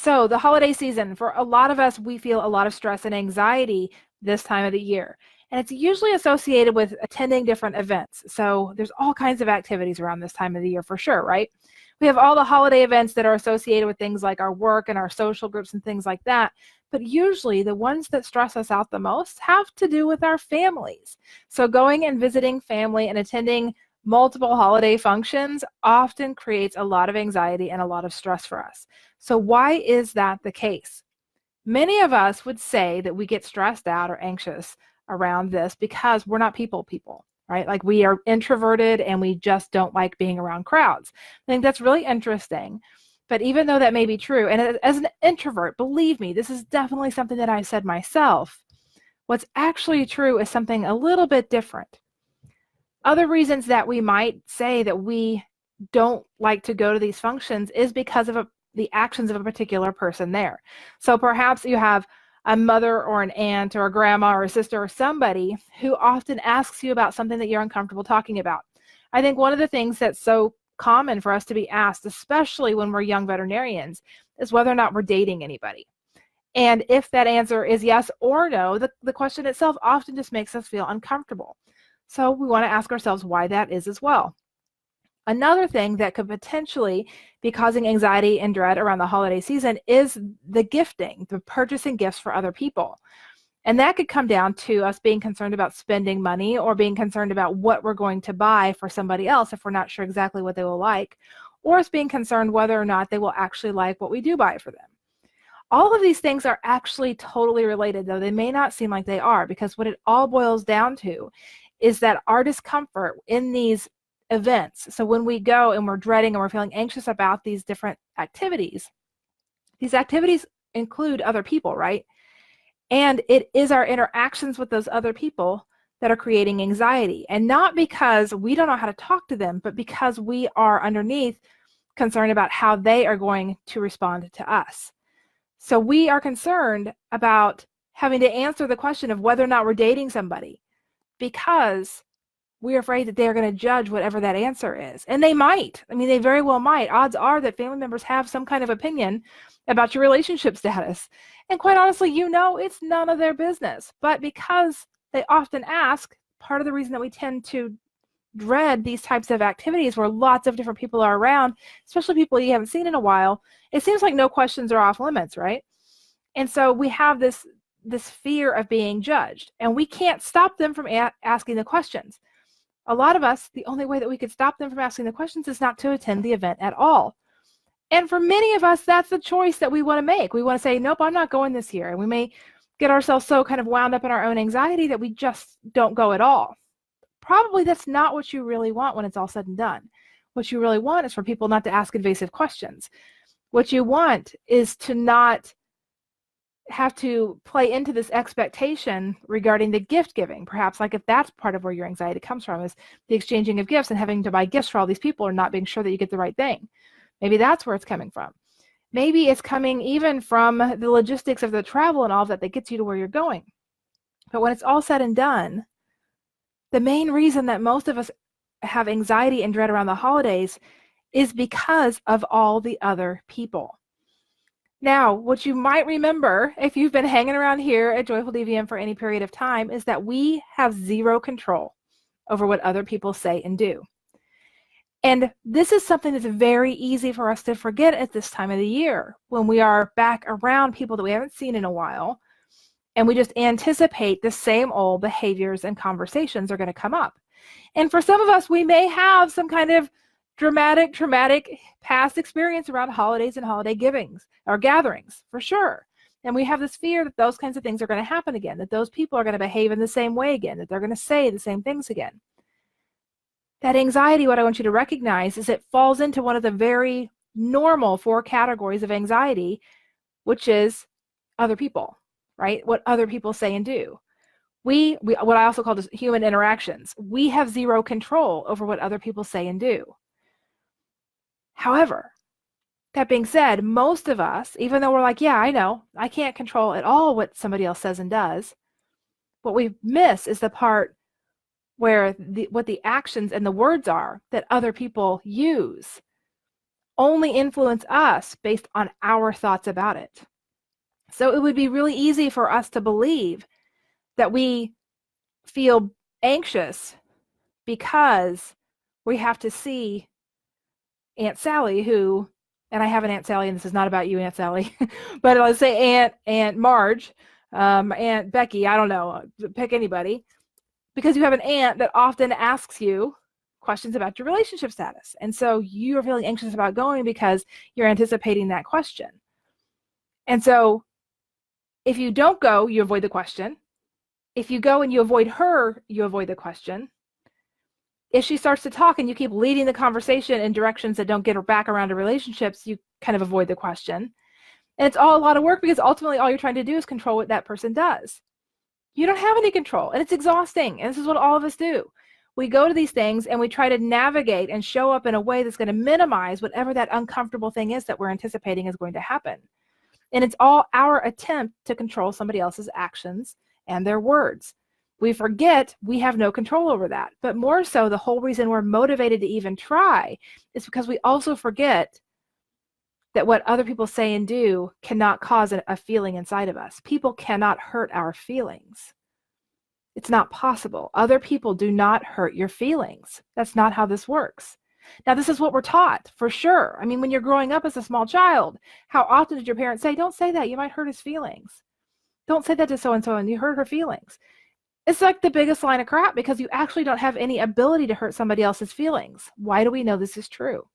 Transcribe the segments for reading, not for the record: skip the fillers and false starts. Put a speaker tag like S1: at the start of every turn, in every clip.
S1: So the holiday season, for a lot of us, we feel a lot of stress and anxiety this time of the year. And it's usually associated with attending different events. So there's all kinds of activities around this time of the year for sure, right? We have all the holiday events that are associated with things like our work and our social groups and things like that. But usually the ones that stress us out the most have to do with our families. So going and visiting family and attending multiple holiday functions often creates a lot of anxiety and a lot of stress for us. So why is that the case? Many of us would say that we get stressed out or anxious around this because we're not people, right? Like we are introverted and we just don't like being around crowds. I think that's really interesting. But even though that may be true, and as an introvert, believe me, this is definitely something that I said myself. What's actually true is something a little bit different. Other reasons that we might say that we don't like to go to these functions is because of the actions of a particular person there. So perhaps you have a mother or an aunt or a grandma or a sister or somebody who often asks you about something that you're uncomfortable talking about. I think one of the things that's so common for us to be asked, especially when we're young veterinarians, is whether or not we're dating anybody. And if that answer is yes or no, the question itself often just makes us feel uncomfortable. So we want to ask ourselves why that is as well. Another thing that could potentially be causing anxiety and dread around the holiday season is the gifting, the purchasing gifts for other people. And that could come down to us being concerned about spending money or being concerned about what we're going to buy for somebody else if we're not sure exactly what they will like, or us being concerned whether or not they will actually like what we do buy for them. All of these things are actually totally related, though they may not seem like they are, because what it all boils down to is that our discomfort in these events. So when we go and we're dreading and we're feeling anxious about these different activities, these activities include other people, right? And it is our interactions with those other people that are creating anxiety. And not because we don't know how to talk to them, but because we are underneath concerned about how they are going to respond to us. So we are concerned about having to answer the question of whether or not we're dating somebody because we're afraid that they're going to judge whatever that answer is. And they might. I mean, they very well might. Odds are that family members have some kind of opinion about your relationship status. And quite honestly, it's none of their business. But because they often ask, part of the reason that we tend to dread these types of activities where lots of different people are around, especially people you haven't seen in a while, it seems like no questions are off limits, right? And so we have this fear of being judged, and we can't stop them from asking the questions. A lot of us, the only way that we could stop them from asking the questions is not to attend the event at all. And for many of us, that's the choice that we want to make. We want to say, nope, I'm not going this year. And we may get ourselves so kind of wound up in our own anxiety that we just don't go at all. Probably that's not what you really want when it's all said and done. What you really want is for people not to ask invasive questions. What you want is to not have to play into this expectation regarding the gift giving. Perhaps like if that's part of where your anxiety comes from, is the exchanging of gifts and having to buy gifts for all these people or not being sure that you get the right thing. Maybe that's where it's coming from. Maybe it's coming even from the logistics of the travel and all of that gets you to where you're going. But when it's all said and done, the main reason that most of us have anxiety and dread around the holidays is because of all the other people. Now, what you might remember if you've been hanging around here at Joyful DVM for any period of time is that we have zero control over what other people say and do. And this is something that's very easy for us to forget at this time of the year when we are back around people that we haven't seen in a while, and we just anticipate the same old behaviors and conversations are going to come up. And for some of us, we may have some kind of traumatic past experience around holidays and holiday givings or gatherings, for sure. And we have this fear that those kinds of things are going to happen again, that those people are going to behave in the same way again, that they're going to say the same things again. That anxiety, what I want you to recognize is it falls into one of the very normal 4 categories of anxiety, which is other people, right? What other people say and do. We what I also call this human interactions. We have zero control over what other people say and do. However, that being said, most of us, even though we're like, yeah, I know, I can't control at all what somebody else says and does, what we miss is the part where what the actions and the words are that other people use only influence us based on our thoughts about it. So it would be really easy for us to believe that we feel anxious because we have to see Aunt Sally, who, and I have an Aunt Sally, and this is not about you, Aunt Sally, but let's say Aunt Marge, Aunt Becky, I don't know, pick anybody, because you have an aunt that often asks you questions about your relationship status. And so you are feeling anxious about going because you're anticipating that question. And so if you don't go, you avoid the question. If you go and you avoid her, you avoid the question. If she starts to talk and you keep leading the conversation in directions that don't get her back around to relationships, you kind of avoid the question. And it's all a lot of work because ultimately all you're trying to do is control what that person does. You don't have any control, and it's exhausting. And this is what all of us do. We go to these things and we try to navigate and show up in a way that's going to minimize whatever that uncomfortable thing is that we're anticipating is going to happen. And it's all our attempt to control somebody else's actions and their words. We forget we have no control over that. But more so, the whole reason we're motivated to even try is because we also forget that what other people say and do cannot cause a feeling inside of us. People cannot hurt our feelings. It's not possible. Other people do not hurt your feelings. That's not how this works. Now, this is what we're taught, for sure. I mean, when you're growing up as a small child, how often did your parents say, don't say that, you might hurt his feelings. Don't say that to so-and-so and you hurt her feelings. It's like the biggest line of crap because you actually don't have any ability to hurt somebody else's feelings. Why do we know this is true?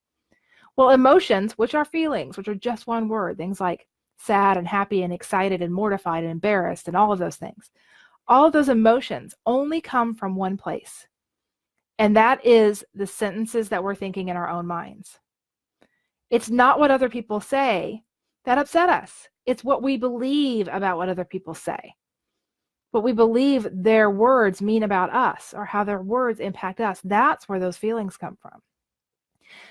S1: Well, emotions, which are feelings, which are just one word, things like sad and happy and excited and mortified and embarrassed and all of those things. All of those emotions only come from one place. And that is the sentences that we're thinking in our own minds. It's not what other people say that upset us. It's what we believe about what other people say. What we believe their words mean about us or how their words impact us. That's where those feelings come from.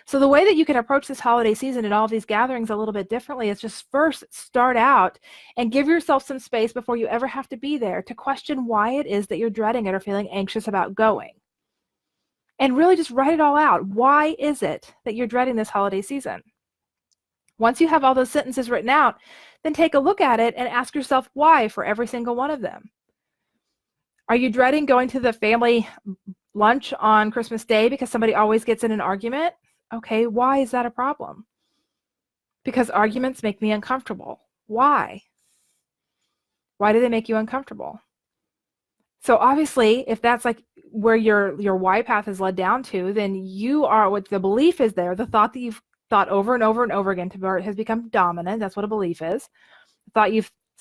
S1: So the way that you can approach this holiday season and all of these gatherings a little bit differently is just first start out and give yourself some space before you ever have to be there to question why it is that you're dreading it or feeling anxious about going. And really just write it all out. Why is it that you're dreading this holiday season? Once you have all those sentences written out, then take a look at it and ask yourself why for every single one of them. Are you dreading going to the family lunch on Christmas Day because somebody always gets in an argument? Okay, why is that a problem? Because arguments make me uncomfortable. Why? Why do they make you uncomfortable? So obviously, if that's like where your why path is led down to, then you are what the belief is there, the thought that you've thought over and over and over again to where it has become dominant. That's what a belief is.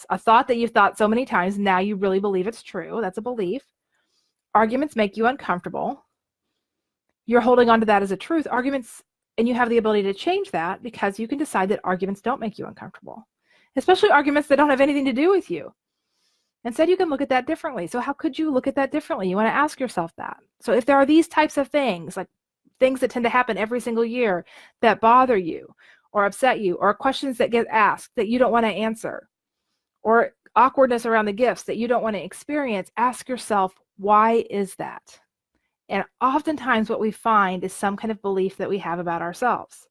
S1: A thought that you've thought so many times, now you really believe it's true. That's a belief. Arguments make you uncomfortable. You're holding on to that as a truth. Arguments, and you have the ability to change that because you can decide that arguments don't make you uncomfortable, especially arguments that don't have anything to do with you. Instead, you can look at that differently. So how could you look at that differently? You want to ask yourself that. So if there are these types of things, like things that tend to happen every single year that bother you or upset you, or questions that get asked that you don't want to answer, or awkwardness around the gifts that you don't want to experience, ask yourself, why is that? And oftentimes what we find is some kind of belief that we have about ourselves.